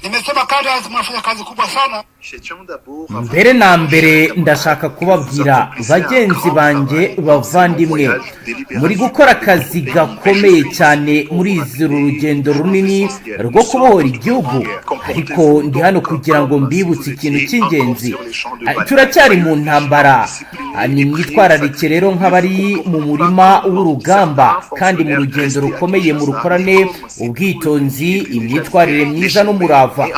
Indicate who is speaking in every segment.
Speaker 1: Nimesema kazi mnafanya kazi kubwa sana.
Speaker 2: Mbere na mbere ndashaka kubabwira bagenzi banje bavandimwe muri gukora akazi gakomeye cyane muri izuru rugendo runini rwo kubohora igihugu, ariko ndi hano kugira ngo mbibutse ikintu cy'ingenzi. Turacyari mu ntambara, ni mwitwararike rero nk'abari mu murima w'urugamba kandi mu rugendo rukomeye mu rukorane ubwitonzi, imyitwarire myiza n'umurava,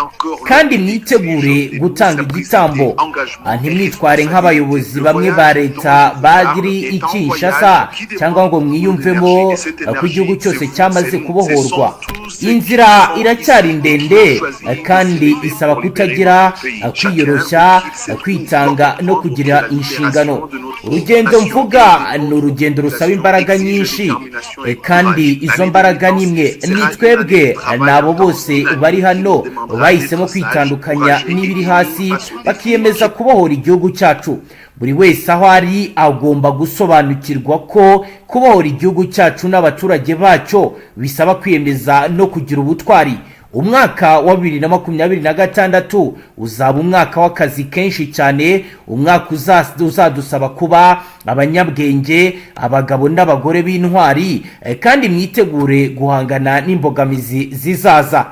Speaker 2: kandi mwitegure gutanga igitambo. Ntimwitware nk'abayobozi bamwe ba leta bagiri i Kinshasa cyangwa ngo mwiyumvemo ko igihugu cyose cyamaze kubohorwa. Inzira iracyari ndende kandi isaba kutagira kwiyoroshya, kwitanga no kugira inshingano. Urugendo mvuga ni urugendo rusaba imbaraga nyinshi, kandi izo mbaraga nimwe ni twebwe nabo bose bari hano bahisemo kwitandukanya n'ibiri hasi bakiyemeza kubohora igihugu cyacu. Buri wese aho ari agomba gusobanukirwa ko kubohora igihugu cyacu n'abaturage bacyo bisaba kwiyemeza no kugira ubutwari. Umwaka wa 2026 uzaba umwaka w'akazi kenshi cyane, umwaka uzadusaba kuba abanyabwenge, abagabo n'abagore b'intwari, kandi mwitegure guhangana n'imbogamizi zizaza.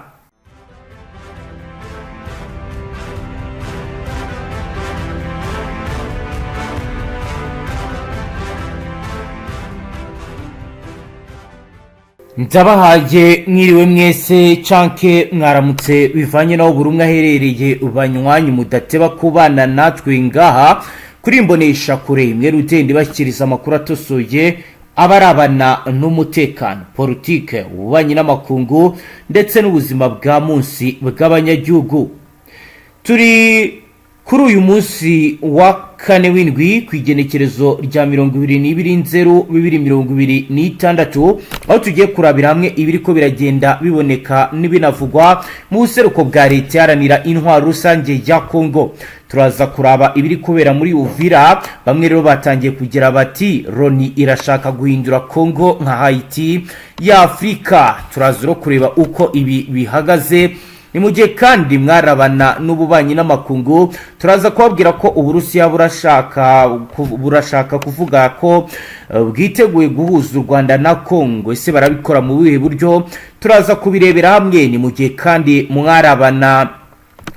Speaker 2: Nzabahaye mwiriwe mwese canke mwaramutse bivanye naho buri umwe aherereye ubanywanyi mudateba kubana natwe ngaha kuri mbonesha kure imwe rutende bashyikiriza amakuru atosoye abarabana n'umutekano, politique, ububanyi n'amakungu ndetse n'ubuzima bwa munsi bw'abanyagihugu. Turi kuri uyu munsi wa kane w'indwi kwigenekerezo rya 22/0/2026 aho tugiye kurabira hamwe ibiri ko biragenda biboneka n'ibinavugwa mu buseruko bwa leta yaranira intwaro rusange ya Congo. Turaza kuraba ibiri kubera muri Uvira. Bamwe rero batangiye kugira bati Roni irashaka guhindura Congo nka Haiti ya Afrika. Turaza ro kureba uko ibi bihagaze. Ni mu gihe kandi mwarabana n'ububanyi n'amakungu turaza kubabwira ko Uburusiya burashaka kuvuga ko bwiteguye guhuza u Rwanda na Congo. Ese barabikora mu bihe buryo? Turaza kubirebera hamwe. Ni mu gihe kandi mwarabana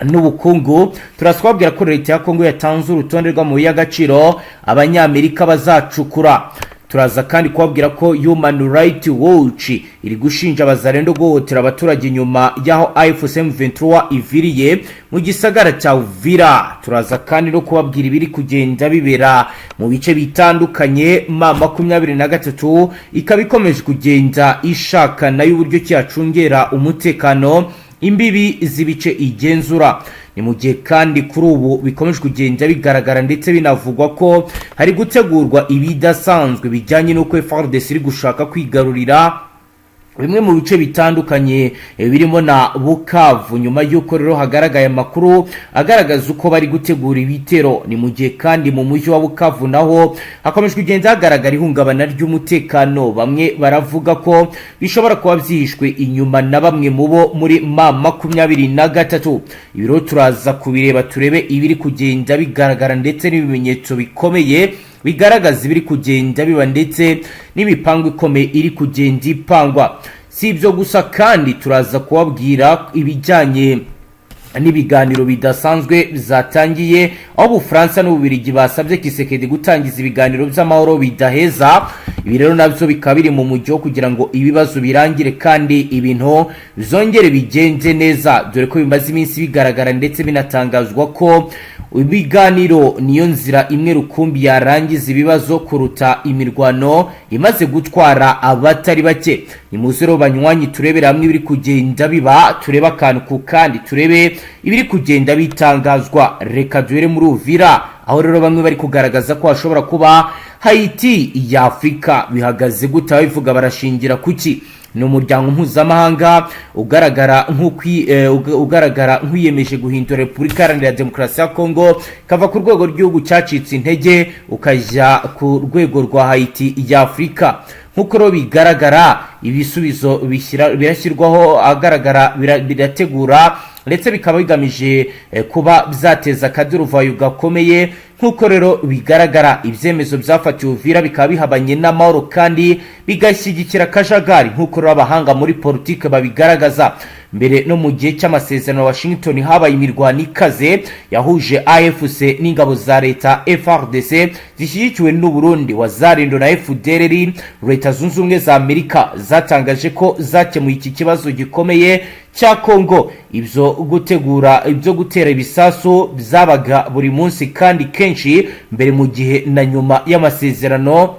Speaker 2: n'ubukungu turaswabwira ko leta ya Congo yatanze urutonde rw'amabuye y'agaciro Abanyamerika bazacukura. Turaza kandi kubabwira ko Human Rights Watch iri gushinja abazarendo guhotera abaturage nyuma yaho AFC M23 iviriye mu gisagara cya Uvira. Turaza kandi no kubabwira ibiri kugenda bibera mu bice bitandukanye. M23 ikaba ikomeje kugenda ishaka nayo uburyo cyacungera umutekano imbibi z'ibice igenzura. Ni mu gihe kandi kuri ubu bikomeje kugenda bigaragara ndetse binavugwa ko hari gutegurwa ibidasanzwe bijyanye n'uko FARDC iri gushaka kwigarurira bimwe mu bice bitandukanye birimo na Bukavu, nyuma y'uko rero hagaragaye amakuru agaragaza uko bari gutegura ibitero. Ni mu gihe kandi mu mujyi wa Bukavu naho hakomeje kugenda hagaragara ihungabana ry'umutekano. Bamwe baravuga ko bishobora kuba byishwe inyuma na bamwe mu bo muri M23. Ibiro turaza kubireba turebe ibiri kugenda bigaragara ndetse n'ibimenyetso bikomeye bigaragaza ibiri kugenda biba ndetse n'imipango ikomeye iri kugenda ipangwa. Si ibyo gusa kandi turaza kubabwira ibijyanye n'ibiganiro bidasanzwe bizatangiye aho Ubufaransa n'Ububirigi basabye Kisekedi gutangiza ibiganiro by'amahoro bidaheza. Ibi rero nabyo bikaba biri mu mujyo kugira ngo ibibazo birangire kandi ibintu bizongere bigenze neza, dore ko bimaze iminsi bigaragara ndetse binatangazwa ko ibiganiro niyo nzira imwe rukumbi yarangiza ibibazo kuruta imirwano imaze gutwara abatari bake. Ni muzero banywanyi turebera hamwe ibiri kugenda biba, tureba akantu ku kandi turebe ibiri kugenda bitangazwa. Reka duhere muri Uvira aho rero bamwe bari kugaragaza ko hashobora kuba Haiti ya Afrika. Bihagaze gute? Bivuga barashingira kuki? Ni umuryango mpuzamahanga ugaragara nk'uyemeje guhindura Repubulika Iharanira Demokarasi ya Congo kava ku rwego rw'igihugu cyacitse intege ukajya ku rwego rwa Haiti ya Afrika. Nkuko ro bigaragara ibisubizo birashyirwaho agaragara birategura ndetse bikaba bigamije kuba byateza akaduruvayo gakomeye nkuko rero bigaragara ibyemezo byafatiwe Uvira bikaba bihabanye n'amahoro kandi bigashyigikira kajagari nkuko rero abahanga muri politique babigaragaza. Mbere no mu gihe cy'amasezerano Washington habaye imirwano ikaze yahuje AFC n'ingabo za leta FARDC zishyigikiwe n'u Burundi wazarindo na FDLR. Leta zunze ubumwe za Amerika zatangaje ko zakemuye iki kibazo gikomeye cya Congo. Ibyo gutera ibisasu byabaga buri munsi kandi kenshi mbere mu gihe na nyuma y'amasezerano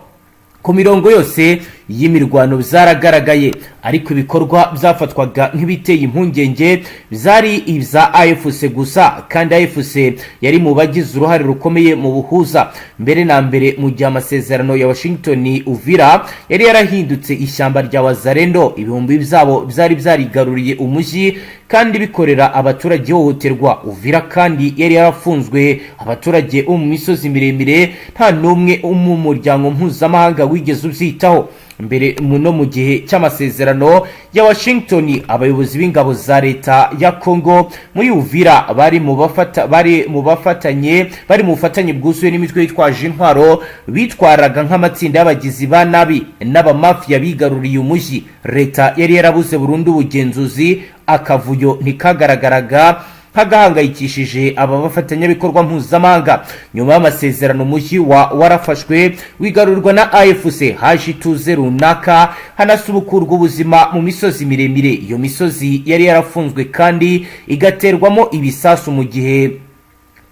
Speaker 2: ku mirongo yose y'imirwano byaragaragaye, ariko ibikorwa byafatwaga nk'ibiteye impungenge byari ibya AFC gusa, kandi AFC yari mu bagize uruhare rukomeye mu buhuza. Mbere na mbere mu gihe amasezerano ya Washington Uvira yari yarahindutse ishyamba rya wazarendo, ibihumbi byabo byari byarigaruriye umujyi kandi bikorera abaturage hohoterwa. Uvira kandi yari yarafunzwe abaturage mu misozi miremire, nta numwe mu muryango mpuzamahanga wigeze ubyitaho. Mbere no mu gihe cy'amasezerano ya Washington abayobozi b'ingabo za leta ya Congo muri Uvira bari mu bufatanye bwuzuye n'imitwe yitwaje intwaro bitwaraga nk'amatsinda y'abagizi ba nabi n'abamafia bigaruriye umujyi. Leta yari yarabuze burundu ubugenzuzi, akavuyo ntikagaragaraga hagahangayikishije aba bafatanyabikorwa mpuzamahanga. Nyuma y'amasezerano umujyi warafashwe wigarurwa na AFC, haje ituze runaka hanasubukurwa ubuzima mu misozi miremire. Iyo misozi yari yarafunzwe kandi igaterwamo ibisasu mu gihe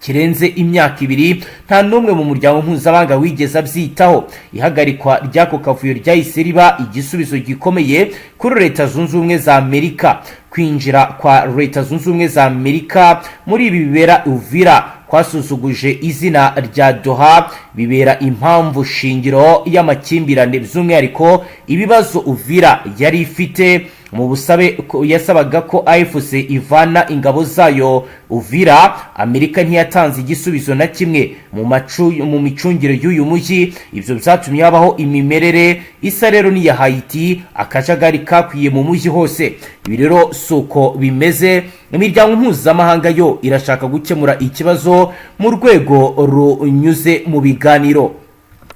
Speaker 2: kirenze imyaka 2. Nta numwe mu muryango mpuzamahanga wigeze abyitaho. Ihagarikwa ry'ako kavuyo ryahise riba igisubizo gikomeye kuri Leta zunze ubumwe za Amerika. Kwinjira kwa Leta zunze ubumwe za Amerika muri ibi bibera Uvira kwasuzuguje izina rya Doha, bibera impamvu shingiro y'amakimbirane, by'umwihariko ibibazo Uvira yari ifite mu busabe yasabaga ko AFC ivana ingabo zayo Uvira. Amerika ntiyatanze igisubizo na kimwe mu micungire y'uyu mujyi. Ibyo byatumye habaho imimerere isa rero n'iya Haiti, akajagari kakwiye mu mujyi hose. Ibi rero suko bimeze. Imiryango mpuzamahanga yo irashaka gukemura ikibazo mu rwego runyuze mu biganiro.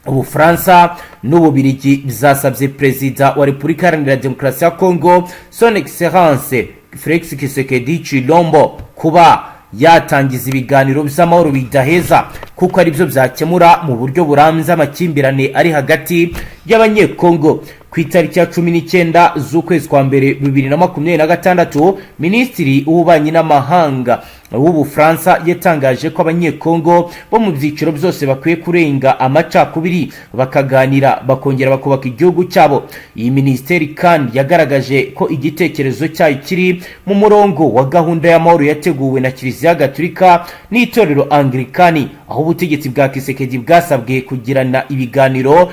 Speaker 2: Ubufaransa n'Ububirigi byasabye Perezida wa Repubulika Iharanira Demokarasi ya Congo Son Excellence Félix Tshisekedi Tshilombo kuba yatangiza ibiganiro by'amahoro bidaheza, kuko ari byo byakemura mu buryo burambye amakimbirane ari hagati y'Abanyekongo. Ku itariki ya 19 z'ukwezi kwa mbere 2026, Minisitiri w'Ububanyi n'Amahanga w'Ubufaransa yatangaje ko Abanyekongo bo mu byiciro byose bakwiye kurenga amacakubiri bakaganira bakongera bakubaka igihugu cyabo. Iyi minisiteri kandi yagaragaje ko igitekerezo cyayo kiri mu murongo wa gahunda y'amahoro yateguwe na Kiliziya Gatolika n'itorero Anglikani, aho ubutegetsi bwa Tshisekedi bwasabwe kugirana ibiganiro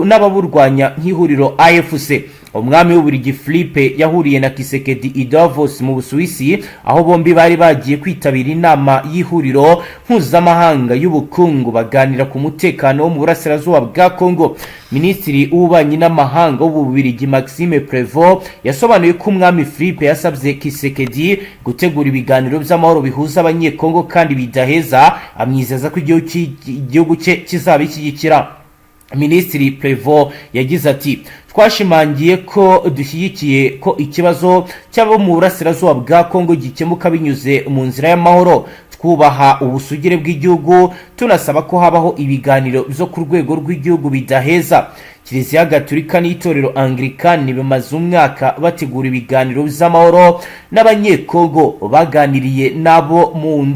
Speaker 2: n'ababurwanya nk'ihuriro AFC. Umwami w'Ububiligi Philippe yahuriye na Tshisekedi i Davos mu Busuwisi, aho bombi bari bagiye kwitabira inama y'ihuriro mpuzamahanga y'ubukungu baganira ku mutekano wo mu burasirazuba bwa Congo. Minisitiri w'Ububanyi n'Amahanga w'Ububiligi Maxime Prévost yasobanuye ko umwami Philippe yasabye Tshisekedi gutegura ibiganiro by'amahoro bihuza Abanyekongo kandi bidaheza, amwizeza ko igihugu cye kizaba ikigikira. Minisitiri Prévost yagize ati: twashimangiye ko dushyigikiye ko ikibazo cy'abo mu burasirazuba bwa Congo gikemuka binyuze mu nzira y'amahoro, twubaha ubusugire bw'igihugu, tunasaba ko habaho ibiganiro byo ku rwego rw'igihugu bidaheza. Kiliziya Gatolika n'itorero Anglikani bamaze umwaka bategura ibiganiro by'amahoro n'Abanyekongo, baganiriye nabo mu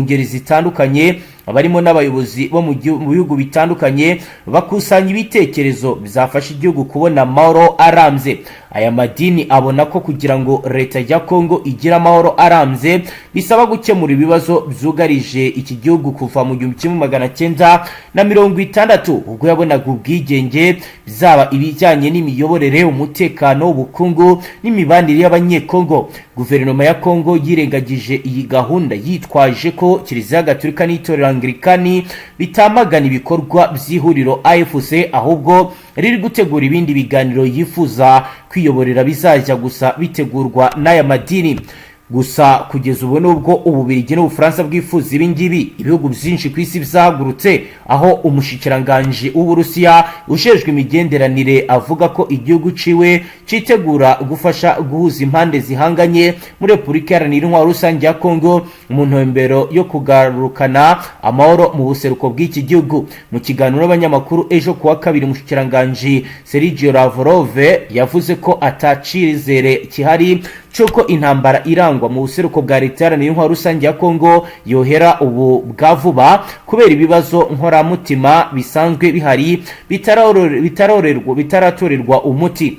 Speaker 2: ngeri zitandukanye, barimo n'abayobozi bo mu bihugu bitandukanye, bakusanya ibitekerezo bizafasha igihugu kubona amahoro arambye. Aya madini abona ko kugira ngo leta ya Congo igira amahoro arambye bisaba gukemura ibibazo byugarije iki gihugu kuva mu 1960 ubwo yabonaga ubwigenge, bizaba ibijyanye n'imiyoborere, umutekano, ubukungu n'imibanire y'Abanyekongo. Guverinoma ya Congo yirengagije iyi gahunda yitwaje ko Kiliziya Gatolika n'itorero Anglikani bitamagana ibikorwa by'ihuriro AFC, ahubwo riri gutegura ibindi biganiro yifuza kwiyoborera bizajya gusa bitegurwa n'aya madini. gusa kugeza ubu nubwo Ububiligi n'Ubufaransa bwifuza ibingibi, ibihugu byinshi ku isi byahagurutse, aho umushikiranganje w'Uburusiya ushejwe imigenderanire avuga ko igihugu ciwe citegura gufasha guhuza impande zihanganye muri Repubulika Iharanira Intwaro Rusange ya Congo mu ntumbero yo kugarukana amahoro mu buseruko bw'iki gihugu. Mu kiganiro n'abanyamakuru ejo kuwa kabiri, umushikiranganje Sergio Lavrov yavuze ko atacizere kihari cyuko intambara irangwa mu buseruko bwa Leta Iharanira Intwaro Rusange ya Congo yohera ubu bwa vuba kubera ibibazo nkoramutima bisanzwe bihari bitaratorerwa umuti.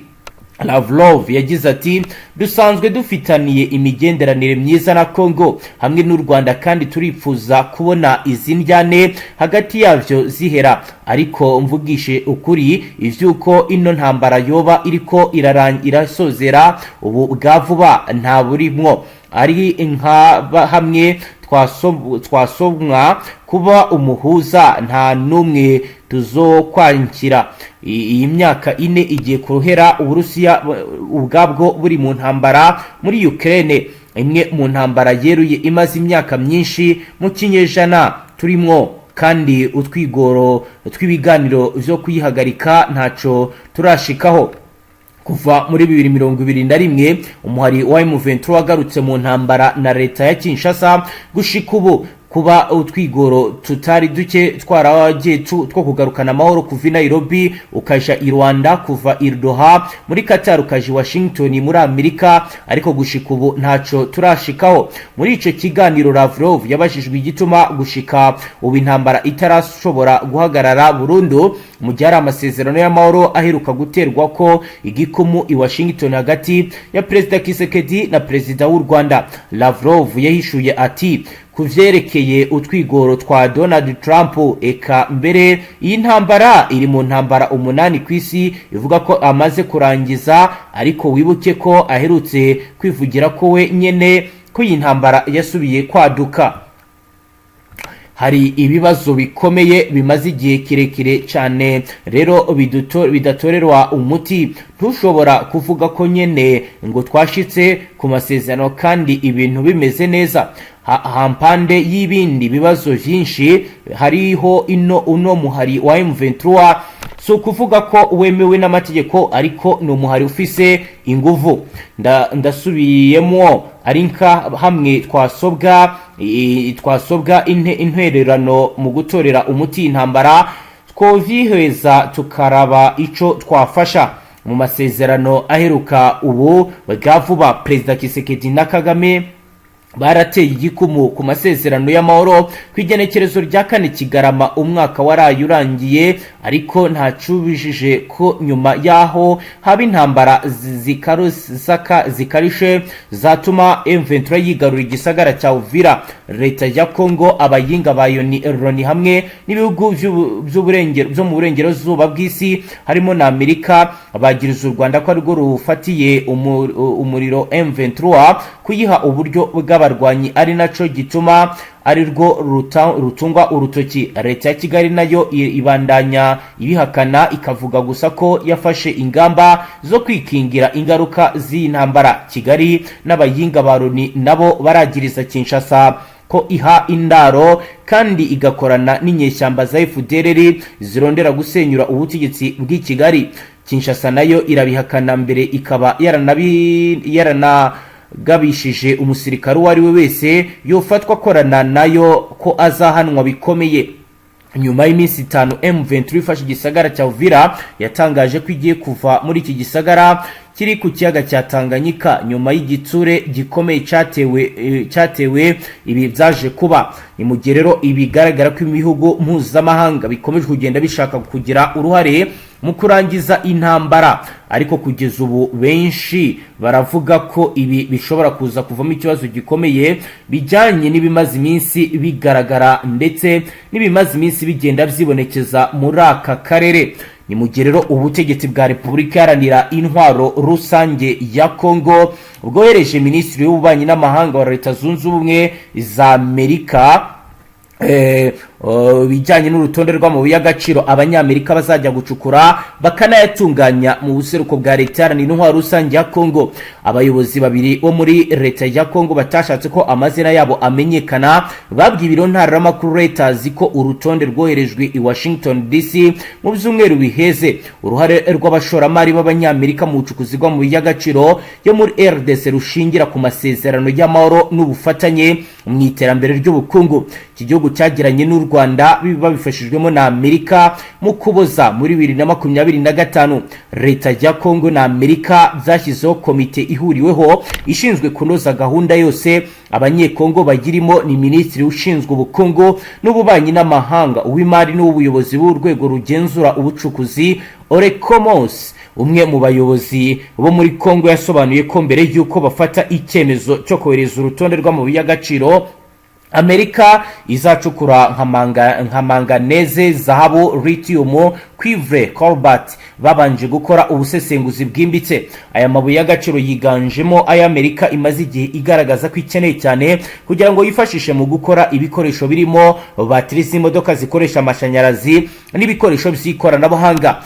Speaker 2: Lavrov yagize ati dusanzwe dufitaniye imigenderanire myiza na Congo hamwe n'u Rwanda kandi turifuza kubona izi njyane hagati yavyo zihera, ariko mvugishe ukuri ivyuko ino ntambara yoba iriko irasozera ubu bwa vuba nta burimwo, ari hamwe twasomwa kuba umuhuza nta numwe tuzokwankira. Iyi myaka ine igiye kuruhera Uburusiya ubwabwo buri mu ntambara muri Ukraine, imwe mu ntambara yeruye imaze imyaka myinshi mu kinyejana turimwo, kandi utwigoro tw'ibiganiro vyo kuyihagarika ntaco turashikaho. Kuva muri 2021 umuhari wa M23 wagarutse mu ntambara na leta ya Kinshasa, gushika ubu kuba utwigoro tutari duke twaragiye two kugarukana amahoro kuva Nairobi ukaja i Rwanda, kuva i Doha muri Qatar ukaja Washington muri Amerika, ariko gushika ubu ntaco turashikaho. Muri ico kiganiro Lavrov yabashijwe igituma gushika ubu intambara itarashobora guhagarara burundu mu gihe amasezerano y'amahoro aheruka guterwa ko igikumu i Washington hagati ya Perezida Tshisekedi na Perezida w'u Rwanda. Lavrov yahishuye ati kuvyerekeye utwigoro twa Donald Trump, eka mbere iyi ntambara iri mu ntambara 8 kwisi ivuga ko amaze kurangiza, ariko wibuke ko aherutse kwivugira ko we nyene ko iyi ntambara yasubiye kwaduka. Hari ibibazo bikomeye bimaze igihe kirekire cyane rero bidatorerwa umuti. Ntushobora kuvuga ko nyene ngo twashitse ku masezerano kandi ibintu bimeze neza. Hampande y'ibindi bibazo vyinshi hariho uno muhari wa M23, so kuvuga ko wemewe n'amategeko, ariko no muhari ufise inguvu. Ndasubiyemo arinka hamwe twasobwa intwererano mu gutorera umuti intambara, twoviheza tukaraba ico twafasha. Mu masezerano aheruka ubu bwavuba Perezida Tshisekedi na Kagame barateye igikumu ku masezerano y'amahoro kwigenekerezo rya 4 Kigarama umwaka waraye urangiye, ariko ntacubishije ko nyuma yaho haba intambara zikarishe zatuma M23 yigarura igisagara cya Uvira. Leta ya Congo, abayinga ba Loni hamwe n'ibihugu byo mu burengerazuba bw'isi harimo na Amerika bagiriza u Rwanda ko arwo rufatiye umuriro M23 kuyiha uburyo bw'abarwanyi, ari naco gituma ari rwo rutungwa urutoki. Leta ya Kigali nayo ibandanya ibihakana, ikavuga gusa ko yafashe ingamba zo kwikingira ingaruka z'intambara. Kigali n'abayinga ba Loni nabo baragiriza Kinshasa ko iha indaro kandi igakorana n'inyeshyamba za FDLR zirondera gusenyura ubutegetsi bw'i Kigali. Kinshasa nayo irabihakana, mbere ikaba yaranagabishije umusirikare wari we wese yofatwa korana nayo ko azahanwa bikomeye. Nyuma y'iminsi 5 M23 ifashe igisagara cya Uvira yatangaje ko igiye kuva muri iki gisagara kiri ku kiyaga cya Tanganyika nyuma y'igitsure gikomeye cyatewe ibi byaje kuba. Ni mu gihe rero ibigaragara ko ibihugu mpuzamahanga bikomeje kugenda bishaka kugira uruhare mu kurangiza intambara, ariko kugeza ubu benshi baravuga ko ibi bishobora kuza kuvamo ikibazo gikomeye bijyanye n'ibimaze iminsi bigaragara ndetse n'ibimaze iminsi bigenda byibonekeza muri aka karere. Ni mu gihe rero ubutegetsi bwa Repubulika Iharanira Intwaro Rusange ya Congo bwohereje Minisitiri w'Ububanyi n'Amahanga wa Leta Zunze Ubumwe za Amerika bijyanye n'urutonde rw'amabuye y'agaciro abanyamerika bazajya gucukura bakanayatunganya mu buseruko bwa leta iharanira intwaro rusange ya Congo. Abayobozi babiri bo muri leta ya Congo batashatse ko amazina yabo amenyekana babwiye ibiro ntaramakuru Reuters ko urutonde rwoherejwe i Washington DC mu byumweru biheze. Uruhare rw'abashoramari b'abanyamerika mu bucukuzi bw'amabuye y'agaciro yo muri RDC rushingira ku masezerano y'amahoro n'ubufatanye mu iterambere ry'ubukungu. Iki gihugu cyagiranye n'u Rwanda babifashijwemo na Amerika mu kuboza muri 2025. Leta ya Congo na Amerika byashyizeho komite ihuriweho ishinzwe kunoza gahunda yose. Abanyekongo bagirimo ni Minisitiri ushinzwe ubukungu n'ububanyi n'amahanga, uw'imari n'ubuyobozi b'urwego rugenzura ubucukuzi Orekomos. Umwe mu bayobozi bo muri Congo yasobanuye ko mbere y'uko bafata icyemezo cyo kohereza urutonde rw'amabuye y'agaciro Amerika izacukura nka manganese, zahabu, lithium, cuivre, cobalt babanje gukora ubusesenguzi bwimbitse. Aya mabuye y'agaciro yiganjemo aya Amerika imaze igihe igaragaza ko ikeneye cyane kugira ngo yifashishe mu gukora ibikoresho birimo batiri z'imodoka zikoresha amashanyarazi n'ibikoresho by'ikoranabuhanga.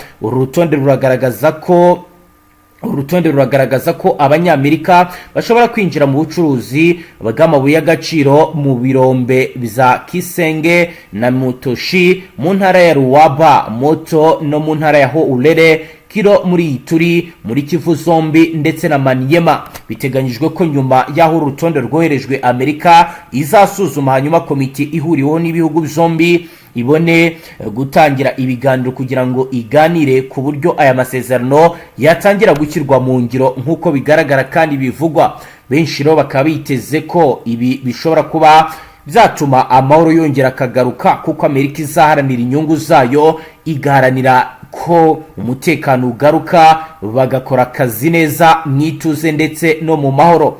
Speaker 2: Urutonde ruragaragaza ko abanyamerika bashobora kwinjira mu bucuruzi bw'amabuye y'agaciro mu birombe bya Kisenge na Mutoshi mu ntara ya Ruwaba, Moto no mu ntara ya Houlere, Kiro muri Ituri, muri Kivu zombi ndetse na Maniema. Biteganyijwe ko nyuma y'aho urutonde rwoherejwe Amerika izasuzuma, hanyuma komite ihuriweho n'ibihugu byombi ibone gutangira ibiganiro kugira ngo iganire ku buryo aya masezerano yatangira gushyirwa mu ngiro nk'uko bigaragara kandi bivugwa. Benshi rero bakaba biteze ko ibi bishobora kuba byatuma amahoro yongera akagaruka, kuko Amerika izaharanira inyungu zayo, igaharanira ko umutekano ugaruka, bagakora akazi neza mwituze ndetse no mu mahoro.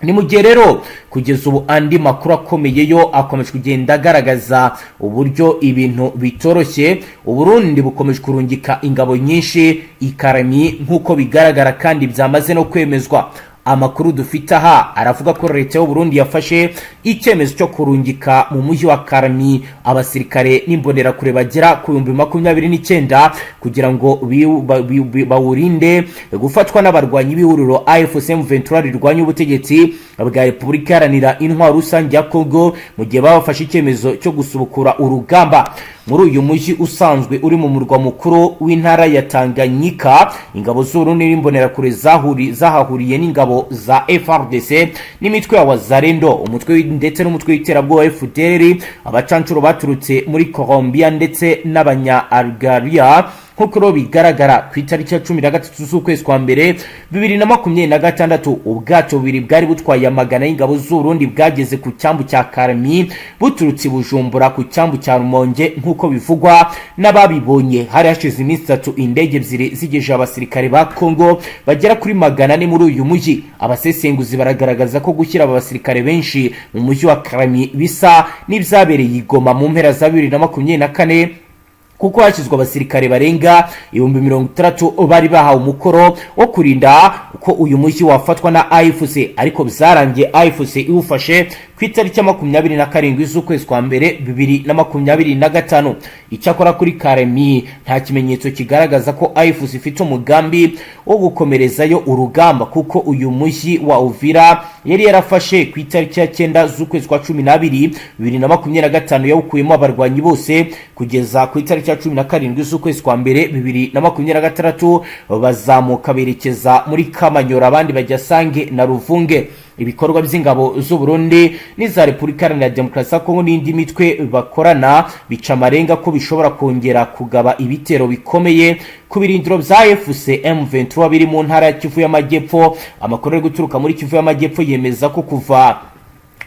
Speaker 2: Ni mu gihe rero kugeza ubu andi makuru akomeye yo akomeje kugenda agaragaza uburyo ibintu bitoroshye. Uburundi bukomeje kurungika ingabo nyinshi ikarami nk'uko bigaragara kandi byamaze no kwemezwa. Amakuru dufite aha aravuga ko leta y'u Burundi yafashe icyemezo cyo kurungika mu mujyi wa Karami abasirikare n'imbonerakure bagera ku 29 kugira ngo bawurinde gufatwa n'abarwanyi b'ihuriro AFC M23 rirwanya ubutegetsi bwa Repubulika Iharanira Intwaro Rusange ya Congo mu gihe babafashe icyemezo cyo gusubukura urugamba. Muri uyu mujyi usanzwe uri mu murwa mukuru w'intara ya Tanganyika, ingabo z'Uburundi n'imbonerakure zahahuriye n'ingabo za FARDC n'imitwe ya Wazalendo, umutwe ndetse n'umutwe w'iterabwoba FDLR, abacancuro baturutse muri Colombia ndetse n'abanya-Algeria. Nk'uko bigaragara ku itariki ya 13 z'ukwezi kwa mbere 2026, ubwato bubiri bwari butwaye amagana y'ingabo z'Uburundi bwageze ku cyambu cya Karami buturutse Bujumbura ku cyambu cya Rumonge. Nk'uko bivugwa n'ababibonye, hari hashize iminsi 3 indege ebyiri zigeje abasirikare ba Congo bagera kuri 400 muri uyu mujyi. Abasesenguzi baragaragaza ko gushyira aba basirikare benshi mu mujyi wa Karami bisa n'ibyabereye Goma mu mpera za 2024, kuko hashyizwe abasirikare barenga 30,000 bari bahawe umukoro wo kurinda ko uyu mujyi wafatwa na AFC, ariko byarangiye AFC iwufashe ku itariki ya 27 z'ukwezi kwa mbere 2025. Icyakora kuri Karemi nta kimenyetso kigaragaza ko AFC ifite umugambi wo gukomerezayo urugamba, kuko uyu mujyi wa Uvira yari yarafashe ku itariki ya 9 z'ukwezi kwa 12 2025, yawukuyemo abarwanyi bose kugeza ku itariki ya 17 z'ukwezi kwa mbere 2026 bazamuka berekeza muri Kamanyora, abandi bajya Sange na Ruvunge. Ibikorwa by'ingabo z'u Burundi n'iza Repubulika Iharanira Demokarasi ya Congo n'indi mitwe bakorana bica amarenga ko bishobora kongera kugaba ibitero bikomeye ku birindiro bya AFC M23 biri mu ntara ya Kivu y'Amajyepfo. Amakuru ari guturuka muri Kivu y'Amajyepfo yemeza ko kuva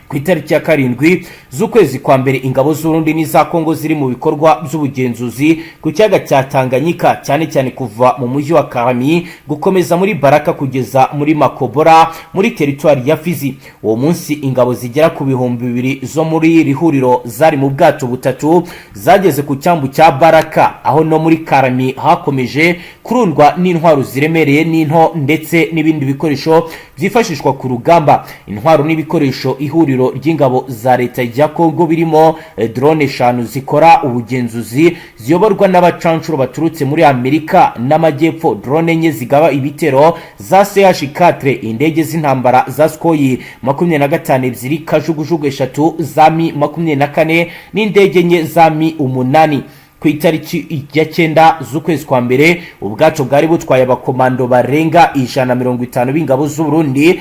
Speaker 2: ku itariki ya 7 z'ukwezi kwa mbere ingabo z'Uburundi n'iza Congo ziri mu bikorwa by'ubugenzuzi ku kiyaga cya Tanganyika, cyane cyane kuva mu mujyi wa Karami gukomeza muri Baraka kugeza muri Makobora muri teritwari ya Fizi. Uwo munsi ingabo zigera ku 2,000 zo muri rihuriro zari mu bwato butatu zageze ku cyambu cya Baraka, aho no muri Karami hakomeje kurundwa n'intwaro ziremereye n'into ndetse n'ibindi bikoresho byifashishwa ku rugamba, intwaro n'ibikoresho ihuriro ry'ingabo za leta ya Congo birimo drone 5 zikora ubugenzuzi ziyoborwa n'abacancuro baturutse muri Amerika n'amajyepfo, drone enye zigaba ibitero za CH4, indege z'intambara za Sukhoi 25 ebyiri, kajugujugu 3 za Mi 24 n'indege enye za Mi 8. Ku itariki ya 9 z'ukwezi kwa mbere, ubwato bwari butwaye abakomando barenga 150 b'ingabo z'u Burundi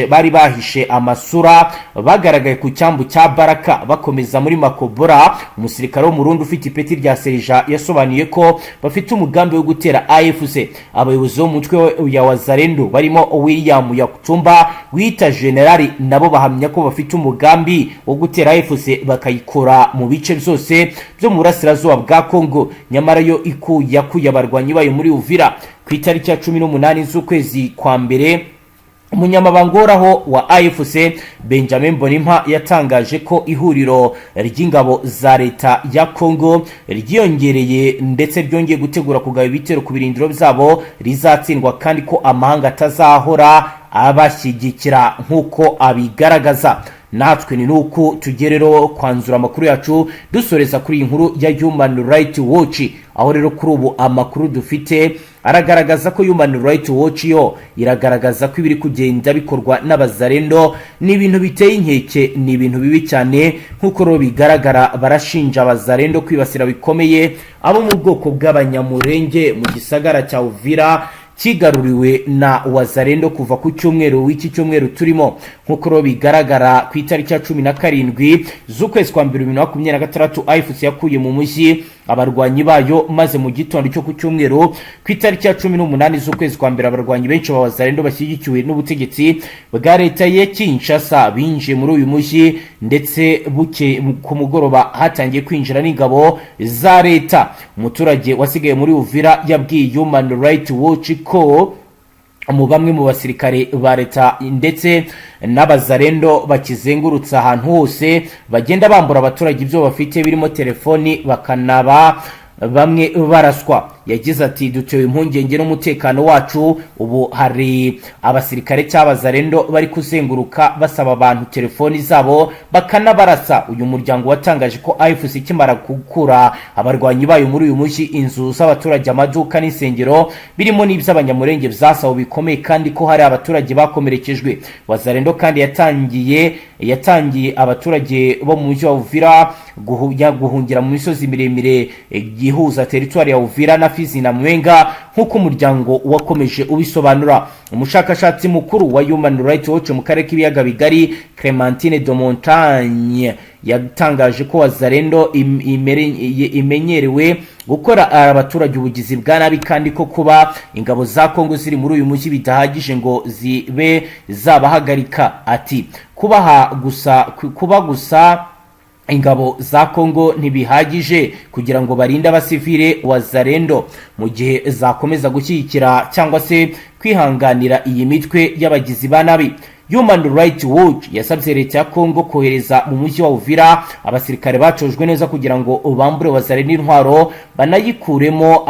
Speaker 2: bari bahishe amasura bagaragaye ku cyambu cya Baraka bakomeza muri Makobora. Umusirikare wo mu Burundi ufite ipeti rya serija yasobanuye ko bafite umugambi wo gutera AFC. Abayobozi bo mutwe ya Wazalendo barimo William Yakutumba wita generali nabo bahamya ko bafite umugambi wo gutera AFC bakayikora mu bice byose byo mu burasirazuba bwa Congo. Nyamara yo yakuye abarwanyi bayo muri Uvira. Ku itariki ya 18 z'ukwezi kwa mbere, umunyamabanga uhoraho wa AFC Benjamin Mbonimpa yatangaje ko ihuriro ry'ingabo za leta ya Congo ryiyongereye ndetse ryongeye gutegura kugaba ibitero ku birindiro byabo rizatsindwa, kandi ko amahanga atazahora abashyigikira nk'uko abigaragaza. Natwe ni nuko tugerero kwanzura amakuru yacu dusoreza kuri inkuru ya Human Rights Watch, aho rero kuri ubu amakuru dufite aragaragaza ko Human Rights Watch yo iragaragaza ko ibiri kugenda bikorwa n'abazalendo ni ibintu biteye inkeke, ni ibintu bibi cyane. Nkuko ro bigaragara, barashinja abazalendo kwibasira bikomeye abo mu bwoko bw'abanyamurenge mu gisagara cya Uvira kigaruriwe na Wazalendo kuva ku cyumweru w'iki cyumweru turimo. Nkuko ro bigaragara, ku itariki ya 17 z'ukwezi kwa 2026 AFC yakuye mu mujyi abarwanyi bayo, maze mu gitondo cyo ku cyumweru ku itariki ya 18 z'ukwezi kwa mbere abarwanyi benshi ba Wazalendo bashyigikiwe n'ubutegetsi bwa leta ya Kinshasa binjiye muri uyu mujyi, ndetse buke ku mugoroba hatangiye kwinjira n'ingabo za leta. Umuturage wasigaye muri Uvira yabwiye Human Rights Watch ko mu bamwe mu basirikare ba leta ndetse n'abazalendo bakizengurutsa ahantu hose bagenda bambura abaturage ibyo bafite birimo telefoni, bakanaba bamwe baraswa. Yagize ati, dutewe impungenge n'umutekano wacu, ubu hari abasirikare cy'abazalendo bari kuzenguruka basaba abantu telefoni zabo bakanabarasa. Uyu muryango watangaje ko AFC kimara gukura abarwanyi bayo muri uyu mujyi, inzu z'abaturage, amaduka n'insengero birimo n'iby'abanyamurenge byasaho bikomeye, kandi ko hari abaturage bakomerekejwe. Wazalendo kandi yatangiye abaturage bo mu mujyi wa Uvira guhungira mu misozi miremire gihuza teritwari ya Uvira na Fizi na Mwenga, nkuko umuryango wakomeje ubisobanura. Umushakashatsi mukuru wa Human Rights Watch mu karere k'ibiyaga bigari Clementine de Montagne yatangaje ko Wazalendo imenyerewe gukora abaturage ubugizi bwa nabi, kandi ko kuba ingabo za Congo ziri muri uyu mujyi bidahagije ngo zibe zabahagarika. Ati, kuba gusa ingabo za Congo ntibihagije kugira ngo barinde abasivile Wazalendo mu gihe zakomeza gushyigikira cyangwa se kwihanganira iyi mitwe y'abagizi ba nabi. Human Rights Watch yasabye leta ya Congo kohereza mu mujyi wa Uvira abasirikare bacojwe neza kugira ngo bambure Wazalendo intwaro banayikuremo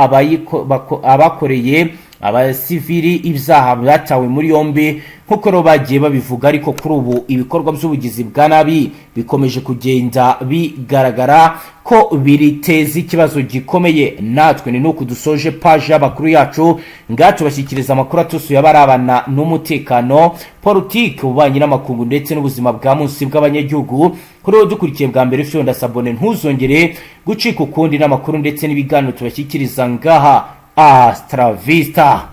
Speaker 2: abakoreye abasivili ibyaha byatawe muri yombi, nkuko ro bagiye babivuga. Ariko kuri ubu ibikorwa by'ubugizi bwa nabi bikomeje kugenda bigaragara ko biriteza ikibazo gikomeye. Natwe ni nuko dusoje page y'abakuru yacu, ngacu bashyikiriza amakuru atusuye abarabana n'umutekano, politique, ububanyi n'amakungu ndetse n'ubuzima bwa munsi bw'abanyagihugu. Kuri ubu dukurikiye bwa mbere fyo ndasabone, ntuzongere gucika ukundi n'amakuru ndetse n'ibiganiro tubashyikiriza ngaha. Hasta la vista.